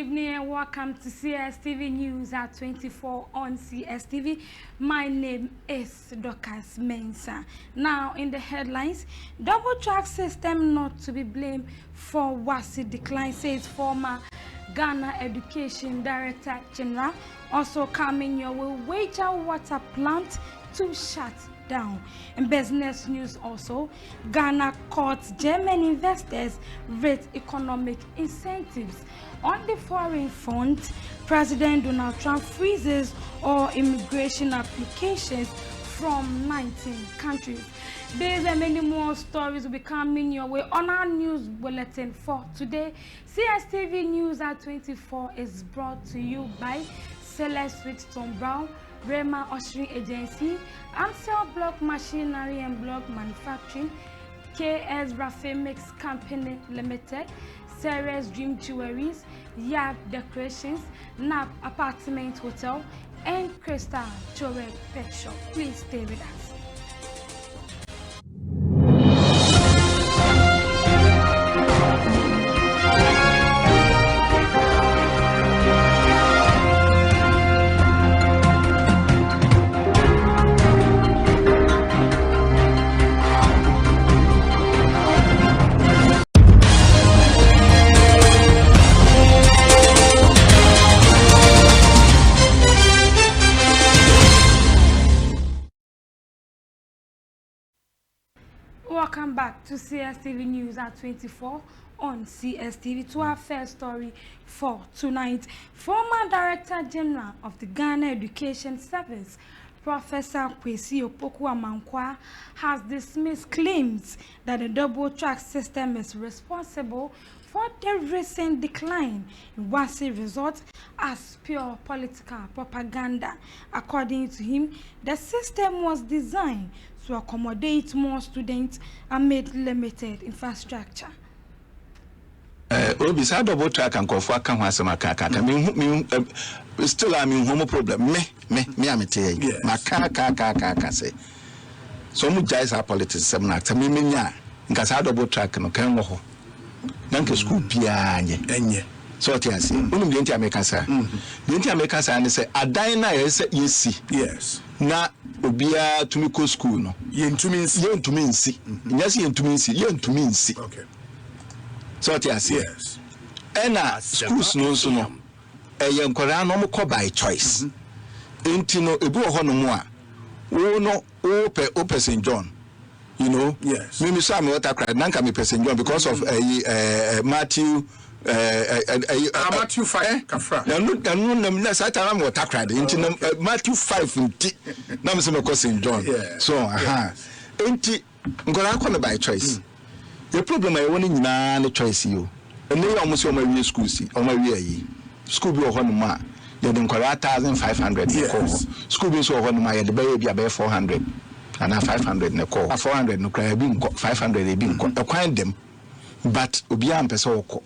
evening and welcome to Cstv News at 24 on Cstv. My name is Dorcas Mensah. Now in the headlines, double track system not to be blamed for WASI decline, says former Ghana Education Director General. Also coming your way, wager water plant to shut down. In business news also, Ghana courts German investors rate economic incentives. On the foreign front, President Donald Trump freezes all immigration applications from 19 countries. These and many more stories will be coming your way on our news bulletin for today. Cstv News at 24 is brought to you by Celeste Winston Brown, Rema Ushering Agency, Amstel Block Machinery and Block Manufacturing, KS Rafemix Company Limited, Sarah's Dream Jewelries, Yard Decorations, NAP Apartment Hotel, and Crystal Jewelry Pet Shop. Please stay with us. Welcome back to Cstv News at 24 on Cstv. To our first story for tonight, former Director General of the Ghana Education Service, Professor Kwesi Opoku-Amankwa, has dismissed claims that the double-track system is responsible for the recent decline in WASI results as pure political propaganda. According to him, the system was designed to accommodate more students amid limited infrastructure. Beside double track and Kofa can have some still I'm in home problem. Me, I'm saying, my car say. So much guys are politics, some acts. Me, because I double track and can go. Nanke school pianye. So what I say, didn't make us, didn't make us and say, a diner is yes. Na obia to me go school no. Yen to me see. Yes, yen to me see. Okay. So what I say, yes. Ena schools no so no. Yen kwara no mo by choice. Enti no ebu ho no mo a. Wo no ope St. John. You know? Yes. Me so am water cry nanka me St. John because of Matthew Matthew 5 kafra no sata am water cry into Matthew 5 nti na me se me St. John. So enti ngora akọ by choice. The problem I want nyina na choice yo. And they almost on my real school see on my real school be ho no ma they den kwara 1500 yes. School be so ho no ma ye de be 400 and 500 na call 400 no cry be 500 be nko them but obi am pese okọ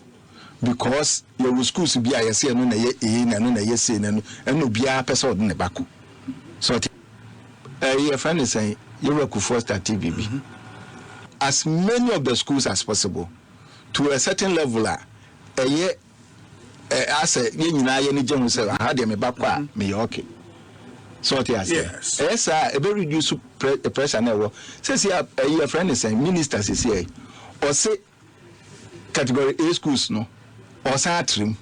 because your schools be ayese no na ye na no na ye say na no and obi a pese od ne bako so your friend is saying you work for Cstv as many of the schools as possible to a certain level as a ye nyina ye ni gemu say ha de me bako me okay. So yes. Yes, a very reduce pressure now. Says your friend is saying ministers is here. Or say category A schools no. Or say trim.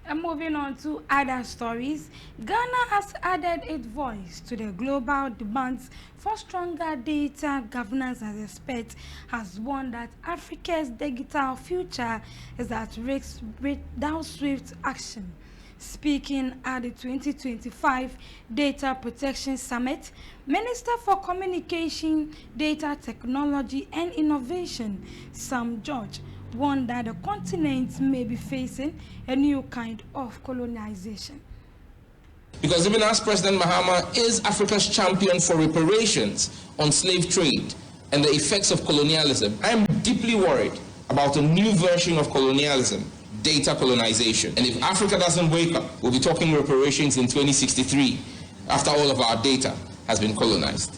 And moving on to other stories, Ghana has added its voice to the global demands for stronger data governance as experts has warned that Africa's digital future is at risk without swift action. Speaking at the 2025 Data Protection Summit, Minister for Communication, Data Technology and Innovation, Sam George, warned that the continent may be facing a new kind of colonization. Because even as President Mahama is Africa's champion for reparations on slave trade and the effects of colonialism, I am deeply worried about a new version of colonialism, data colonization. And if Africa doesn't wake up, we'll be talking reparations in 2063 after all of our data has been colonized.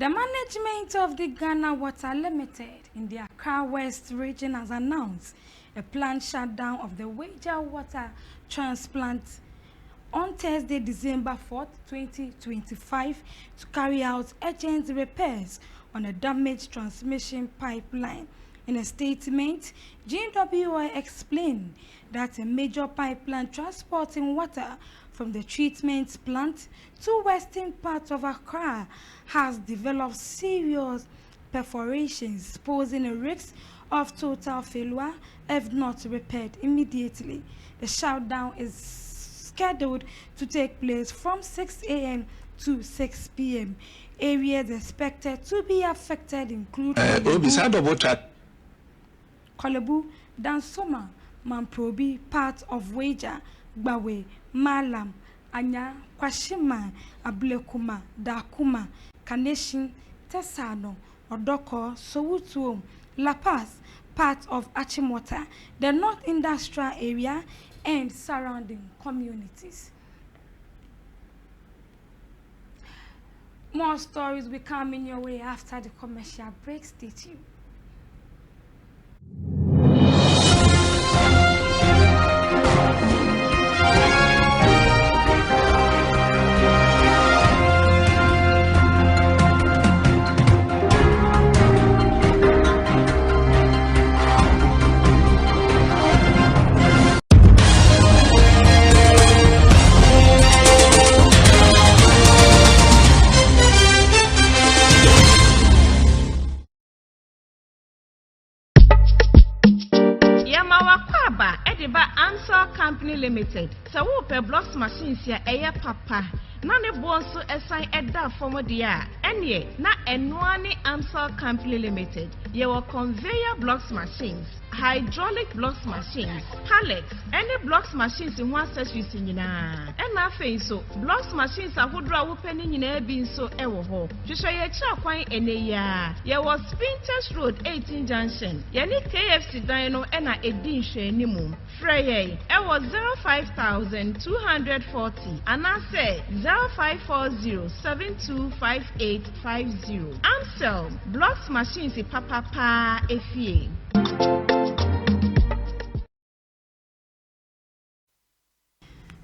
The management of the Ghana Water Limited in the Accra West region has announced a planned shutdown of the Wager Water Transplant on Thursday, December 4th, 2025, to carry out urgent repairs on a damaged transmission pipeline. In a statement, GWI explained that a major pipeline transporting water from the treatment plant to western part of Accra has developed serious perforations, posing a risk of total failure if not repaired immediately. The shutdown is scheduled to take place from 6 a.m. to 6 p.m. Areas expected to be affected include Kolebu, Dansoma, Mamprobi, part of Wager, Bawe, Malam, Anya, Kwashima, Ablekuma, Dakuma, Kaneshin, Tesano, Odoko, Sowutuom, La Paz, part of Achimota, the North Industrial Area, and surrounding communities. More stories will come in your way after the commercial break. Stay tuned. Company Limited. So we pay blocks machines here eye papa. Na ne bonso assign eda form dia. Enye na enwani Amsel Company Limited. Ye were conveyor blocks machines, hydraulic blocks machines, pallets, any blocks machines in one accessories in na. And nothing so blocks machines are who draw open in a bin so ewo ho. Jisha ye cha kwan ene ya. Ye was Spinters Road 18 Junction. Ye ni KFC dino ena edin hwe ni mu. Freye, it was 05,240 and I say 0540-725850. Amsel blocks machines papa pa efie.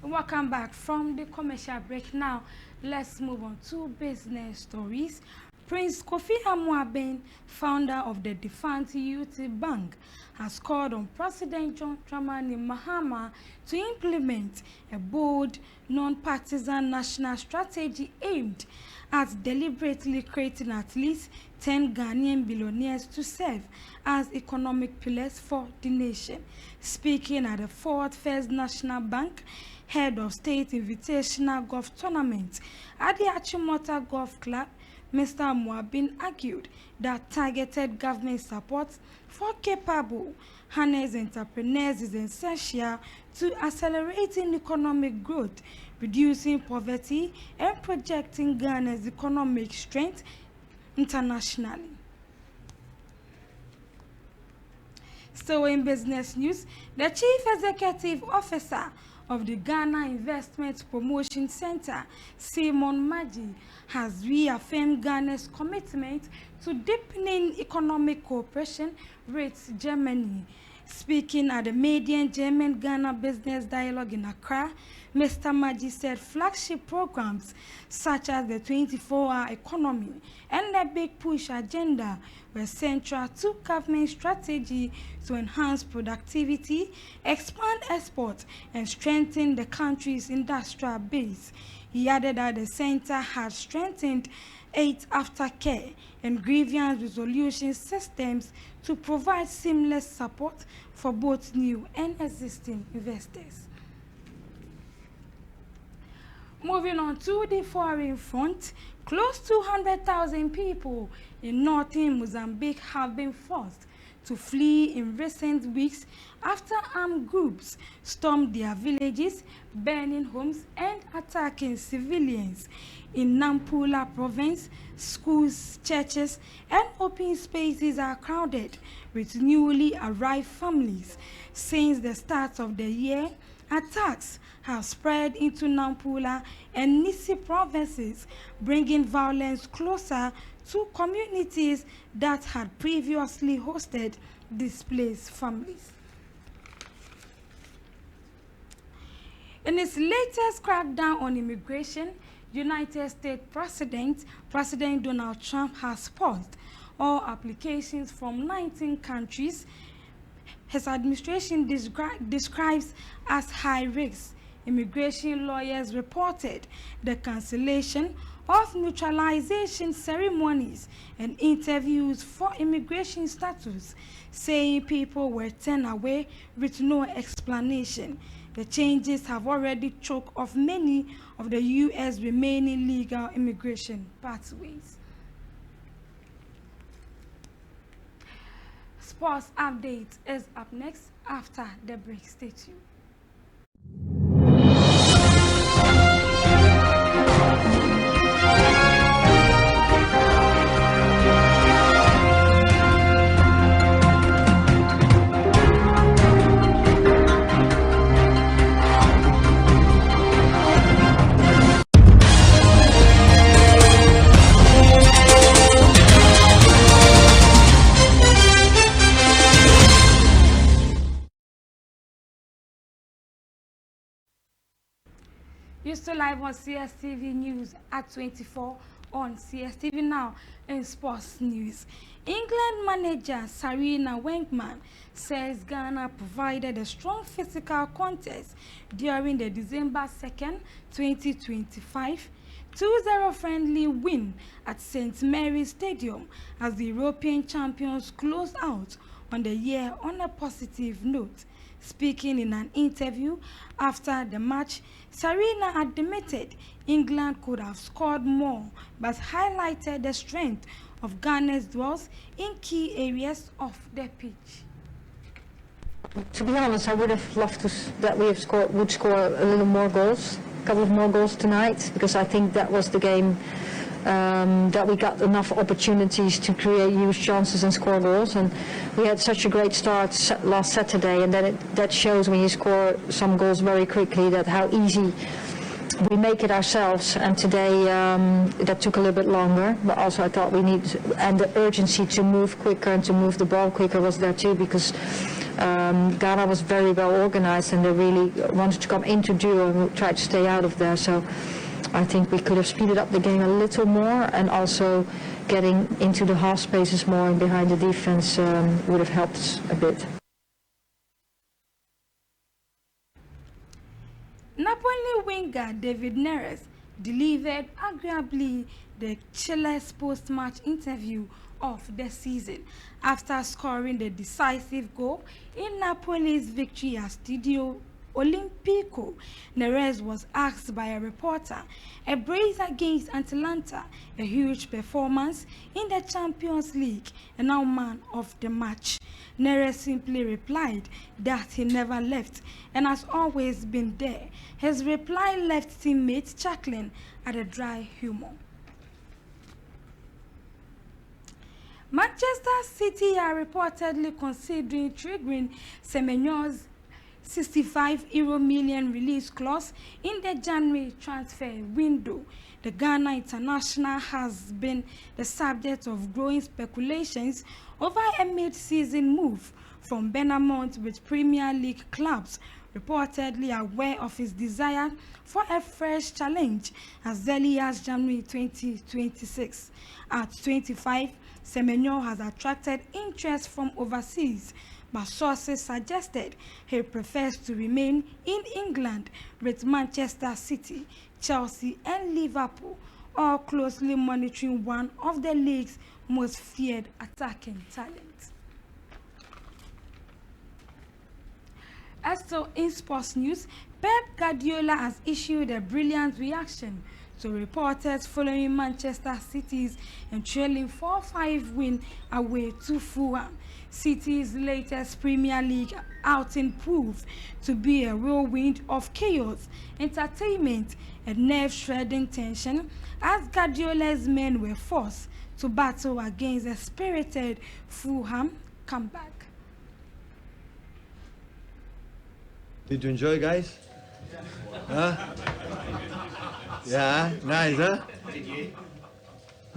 Welcome back from the commercial break. Now let's move on to business stories. Prince Kofi Amuaben, founder of the defunct Youth Bank, has called on President John Dramani Mahama to implement a bold, non-partisan national strategy aimed at deliberately creating at least 10 Ghanaian billionaires to serve as economic pillars for the nation. Speaking at the 4th First National Bank Head of State Invitational Golf Tournament at the Achimota Golf Club, Mr. Muabin argued that targeted government support for capable harness entrepreneurs is essential to accelerating economic growth, reducing poverty, and projecting Ghana's economic strength internationally. Still in business news, the Chief Executive Officer of the Ghana Investment Promotion Center, Simon Maji, has reaffirmed Ghana's commitment to deepening economic cooperation with Germany. Speaking at the Median German-Ghana Business Dialogue in Accra, Mr. Maji said flagship programs such as the 24-hour economy and the Big Push agenda were central to government strategy to enhance productivity, expand exports, and strengthen the country's industrial base. He added that the center has strengthened its aftercare and grievance resolution systems to provide seamless support for both new and existing investors. Moving on to the foreign front, close to 100,000 people in northern Mozambique have been forced to flee in recent weeks after armed groups stormed their villages, burning homes and attacking civilians. In Nampula province, schools, churches, and open spaces are crowded with newly arrived families. Since the start of the year, attacks have spread into Nampula and Nisi provinces, bringing violence closer to communities that had previously hosted displaced families. In its latest crackdown on immigration, United States President Donald Trump has paused all applications from 19 countries his administration describes as high risk. Immigration lawyers reported the cancellation of neutralization ceremonies and interviews for immigration status, saying people were turned away with no explanation. The changes have already choked off many of the U.S. remaining legal immigration pathways. Sports update is up next after the break. Stay tuned. You're still live on Cstv News at 24 on Cstv Now in sports news. England manager Sarina Wiegman says Ghana provided a strong physical contest during the December 2nd, 2025 2-0 friendly win at St. Mary's Stadium as the European champions closed out on the year on a positive note. Speaking in an interview after the match, Sarina admitted England could have scored more, but highlighted the strength of Ghana's duels in key areas of the pitch. To be honest, I would have loved that we would score a little more goals, a couple of more goals tonight, because I think that was the game that we got enough opportunities to create huge chances and score goals. And we had such a great start last Saturday, and then that shows when you score some goals very quickly that how easy we make it ourselves. And today that took a little bit longer, but also I thought we need, and the urgency to move quicker and to move the ball quicker was there too, because Ghana was very well organized and they really wanted to come into duel and tried to stay out of there. So I think we could have speeded up the game a little more, and also getting into the half spaces more and behind the defense would have helped a bit. Napoli winger David Neres delivered arguably the chillest post-match interview of the season after scoring the decisive goal in Napoli's victory at Stadio Olimpico. Neres was asked by a reporter, a brace against Atalanta, a huge performance in the Champions League, and now man of the match. Neres simply replied that he never left and has always been there. His reply left teammates chuckling at a dry humor. Manchester City are reportedly considering triggering Semenyo's €65 million release clause in the January transfer window. The Ghana international has been the subject of growing speculations over a mid-season move from Bournemouth, with Premier League clubs reportedly aware of his desire for a fresh challenge as early as January 2026. At 25, Semenyo has attracted interest from overseas, but sources suggested he prefers to remain in England, with Manchester City, Chelsea and Liverpool all closely monitoring one of the league's most feared attacking talents. Also in sports news, Pep Guardiola has issued a brilliant reaction to reporters following Manchester City's and trailing 4-5 win away to Fulham. City's latest Premier League outing proved to be a whirlwind of chaos, entertainment and nerve-shredding tension as Guardiola's men were forced to battle against a spirited Fulham comeback. Did you enjoy, guys? Huh? Yeah, nice, huh?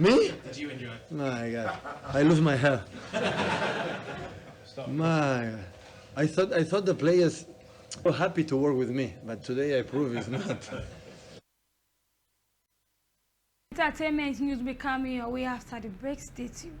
Me? Did you enjoy? My God, I lose my hair. My God. I thought the players were happy to work with me, but today I prove it's not. Entertainment news will be coming your way after the break. Stay tuned.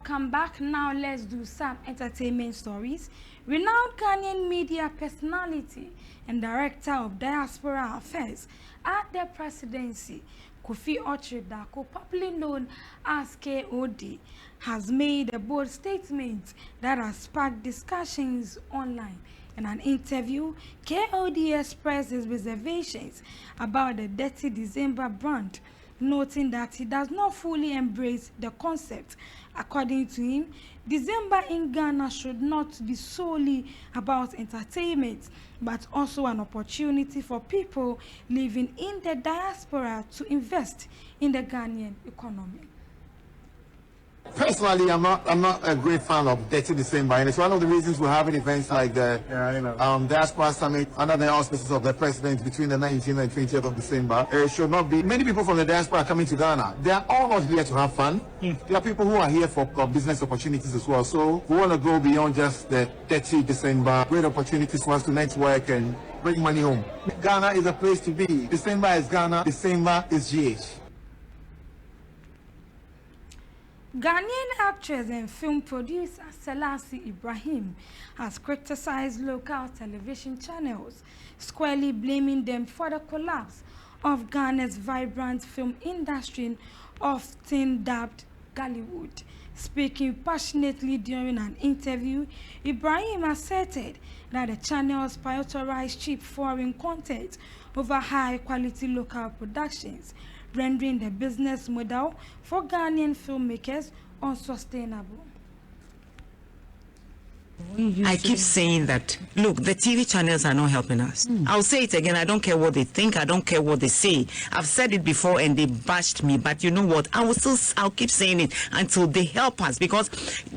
Come back now, let's do some entertainment stories. Renowned Ghanaian media personality and director of diaspora affairs at the presidency, Kofi Ochredako, popularly known as KOD, has made a bold statement that has sparked discussions online. In an interview, KOD expressed his reservations about the Dirty December brand, noting that he does not fully embrace the concept. According to him, December in Ghana should not be solely about entertainment, but also an opportunity for people living in the diaspora to invest in the Ghanaian economy. Personally, I'm not a great fan of Dirty December, and it's one of the reasons we're having events like the Diaspora Summit under the auspices of the President between the 19th and 20th of December. It should not be many people from the diaspora coming to Ghana. They are all not here to have fun. There are people who are here for business opportunities as well. So we want to go beyond just the Dirty December. Great opportunities for us to network and bring money home. Ghana is a place to be. December is Ghana. December is GH. Ghanaian actress and film producer Selassie Ibrahim has criticized local television channels, squarely blaming them for the collapse of Ghana's vibrant film industry, often dubbed Gollywood. Speaking passionately during an interview, Ibrahim asserted that the channels prioritize cheap foreign content over high-quality local productions, rendering the business model for Ghanaian filmmakers unsustainable. I keep saying that, look, the TV channels are not helping us. I'll say it again, I don't care what they think, I don't care what they say. I've said it before and they bashed me, but you know what? I'll keep saying it until they help us, because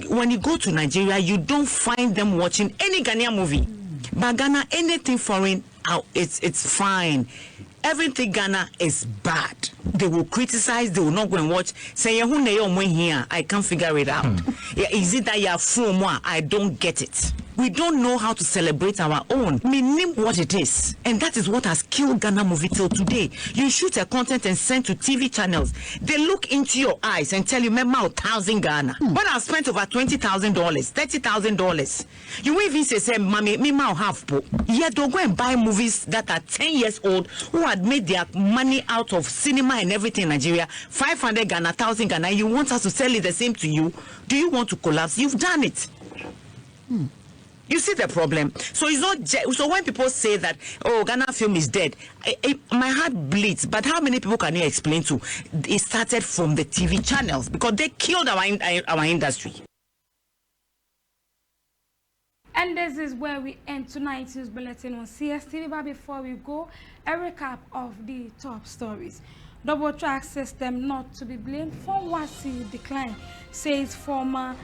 when you go to Nigeria, you don't find them watching any Ghanaian movie. But Ghana, anything foreign, it's fine. Everything Ghana is bad. They will criticize, they will not go and watch. Say, I can't figure it out. Is it that you're from? I don't get it. We don't know how to celebrate our own. We name what it is. And that is what has killed Ghana movie till today. You shoot a content and send to TV channels. They look into your eyes and tell you, remember 1,000 Ghana. But I've spent over $20,000, $30,000. You will even say, Mommy, me mau have po. Yet they'll go and buy movies that are 10 years old, who had made their money out of cinema and everything in Nigeria. 500 Ghana, 1,000 Ghana. You want us to sell it the same to you? Do you want to collapse? You've done it. You see the problem. So it's not so when people say that, oh, Ghana film is dead, my heart bleeds. But how many people can you explain to? It started from the TV channels, because they killed our industry. And this is where we end tonight's news bulletin on CSTV. But before we go, a recap of the top stories. Double track system not to be blamed for Wasi decline, says former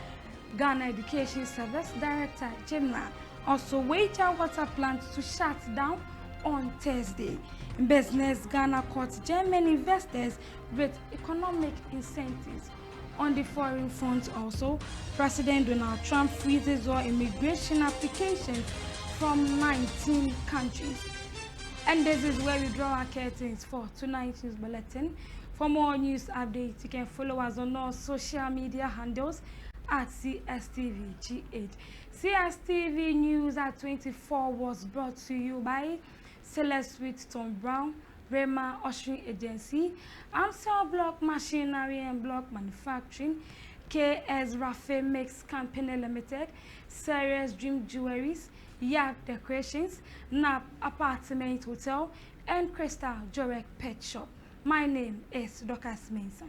Ghana Education Service Director General. Also, wager water plant to shut down on Thursday. Business Ghana caught German investors with economic incentives. On the foreign front also, President Donald Trump freezes all immigration applications from 19 countries. And this is where we draw our curtains for tonight's news bulletin. For more news updates, you can follow us on all social media handles at CSTV-GH. CSTV News at 24 was brought to you by Celeste with Tom Brown, Rema Ushering Agency, Amstel Block Machinery and Block Manufacturing, KS Rafe Mix Company Limited, Serious Dream Jewelries, Yak Decorations, NAP Apartment Hotel, and Crystal Jorek Pet Shop. My name is Dorcas Mensah.